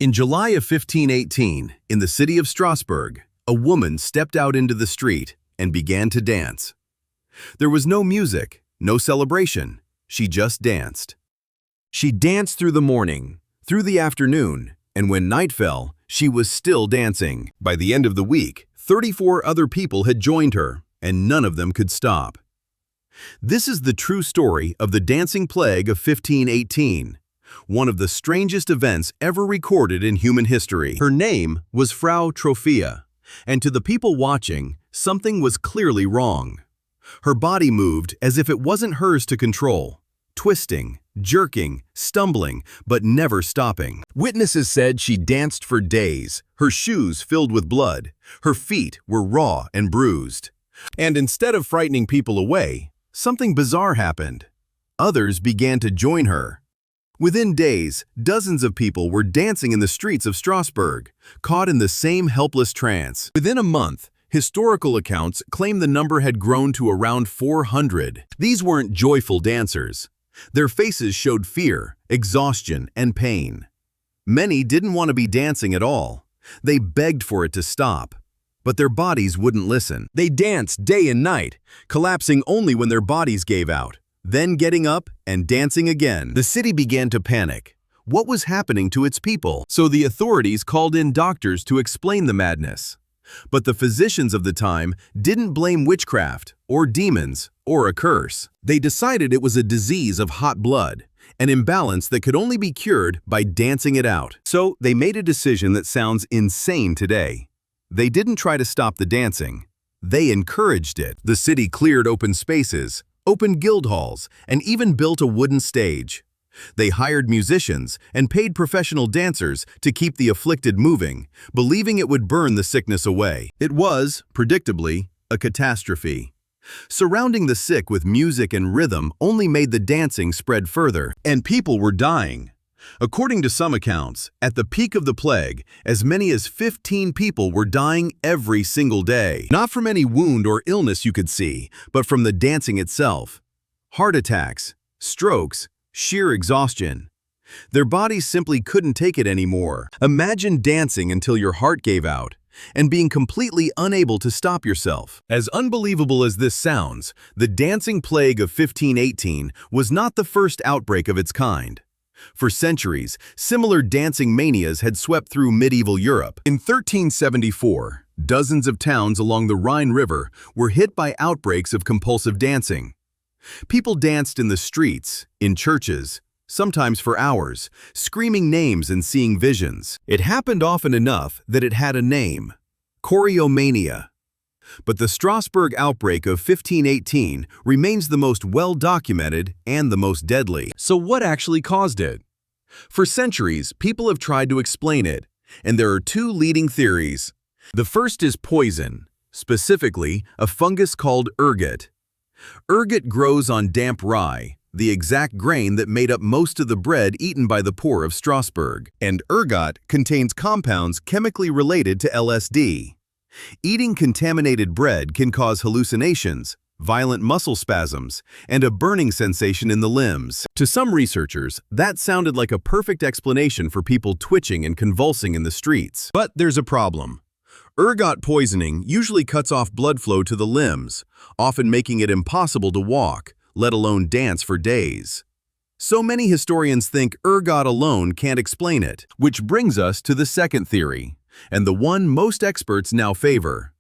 In July of 1518, in the city of Strasbourg, a woman stepped out into the street and began to dance. There was no music, no celebration. She just danced. She danced through the morning, through the afternoon, and when night fell, she was still dancing. By the end of the week, 34 other people had joined her, and none of them could stop. This is the true story of the dancing plague of 1518, one of the strangest events ever recorded in human history. Her name was Frau Trophia, and to the people watching, something was clearly wrong. Her body moved as if it wasn't hers to control, twisting, jerking, stumbling, but never stopping. Witnesses said she danced for days, her shoes filled with blood, her feet were raw and bruised. And instead of frightening people away, something bizarre happened. Others began to join her. Within days, dozens of people were dancing in the streets of Strasbourg, caught in the same helpless trance. Within a month, historical accounts claim the number had grown to around 400. These weren't joyful dancers. Their faces showed fear, exhaustion, and pain. Many didn't want to be dancing at all. They begged for it to stop. But their bodies wouldn't listen. They danced day and night, collapsing only when their bodies gave out, then getting up and dancing again. The city began to panic. What was happening to its people? So the authorities called in doctors to explain the madness. But the physicians of the time didn't blame witchcraft or demons or a curse. They decided it was a disease of hot blood, an imbalance that could only be cured by dancing it out. So they made a decision that sounds insane today. They didn't try to stop the dancing. They encouraged it. The city cleared open spaces, opened guild halls, and even built a wooden stage. They hired musicians and paid professional dancers to keep the afflicted moving, believing it would burn the sickness away. It was, predictably, a catastrophe. Surrounding the sick with music and rhythm only made the dancing spread further, and people were dying. According to some accounts, at the peak of the plague, as many as 15 people were dying every single day. Not from any wound or illness you could see, but from the dancing itself. Heart attacks, strokes, sheer exhaustion. Their bodies simply couldn't take it anymore. Imagine dancing until your heart gave out, and being completely unable to stop yourself. As unbelievable as this sounds, the dancing plague of 1518 was not the first outbreak of its kind. For centuries, similar dancing manias had swept through medieval Europe. In 1374, dozens of towns along the Rhine River were hit by outbreaks of compulsive dancing. People danced in the streets, in churches, sometimes for hours, screaming names and seeing visions. It happened often enough that it had a name: choreomania. But the Strasbourg outbreak of 1518 remains the most well-documented and the most deadly. So what actually caused it? For centuries, people have tried to explain it, and there are two leading theories. The first is poison, specifically a fungus called ergot. Ergot grows on damp rye, the exact grain that made up most of the bread eaten by the poor of Strasbourg. And ergot contains compounds chemically related to LSD. Eating contaminated bread can cause hallucinations, violent muscle spasms, and a burning sensation in the limbs. To some researchers, that sounded like a perfect explanation for people twitching and convulsing in the streets. But there's a problem. Ergot poisoning usually cuts off blood flow to the limbs, often making it impossible to walk, let alone dance for days. So many historians think ergot alone can't explain it, which brings us to the second theory, and the one most experts now favor: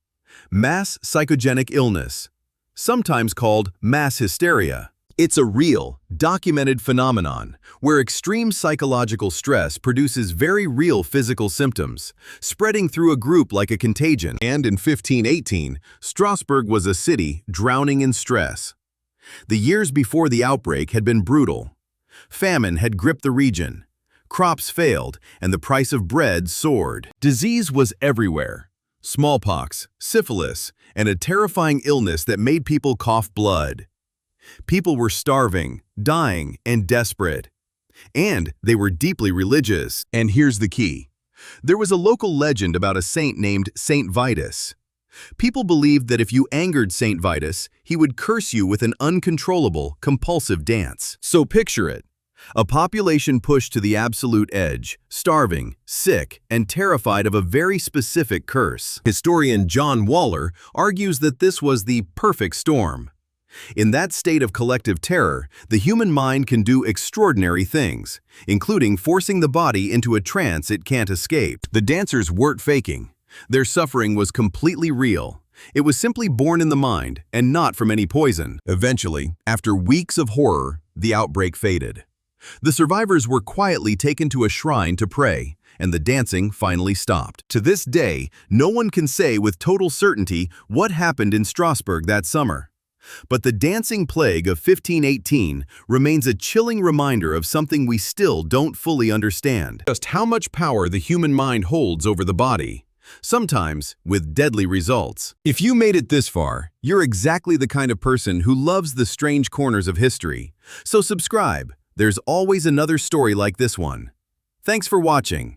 mass psychogenic illness, sometimes called mass hysteria. It's a real, documented phenomenon where extreme psychological stress produces very real physical symptoms, spreading through a group like a contagion. And in 1518, Strasbourg was a city drowning in stress. The years before the outbreak had been brutal. Famine had gripped the region. Crops failed, and the price of bread soared. Disease was everywhere: smallpox, syphilis, and a terrifying illness that made people cough blood. People were starving, dying, and desperate. And they were deeply religious. And here's the key. There was a local legend about a saint named Saint Vitus. People believed that if you angered Saint Vitus, he would curse you with an uncontrollable, compulsive dance. So picture it. A population pushed to the absolute edge, starving, sick, and terrified of a very specific curse. Historian John Waller argues that this was the perfect storm. In that state of collective terror, the human mind can do extraordinary things, including forcing the body into a trance it can't escape. The dancers weren't faking. Their suffering was completely real. It was simply born in the mind and not from any poison. Eventually, after weeks of horror, the outbreak faded. The survivors were quietly taken to a shrine to pray, and the dancing finally stopped. To this day, no one can say with total certainty what happened in Strasbourg that summer. But the dancing plague of 1518 remains a chilling reminder of something we still don't fully understand. Just how much power the human mind holds over the body, sometimes with deadly results. If you made it this far, you're exactly the kind of person who loves the strange corners of history. So subscribe. There's always another story like this one. Thanks for watching.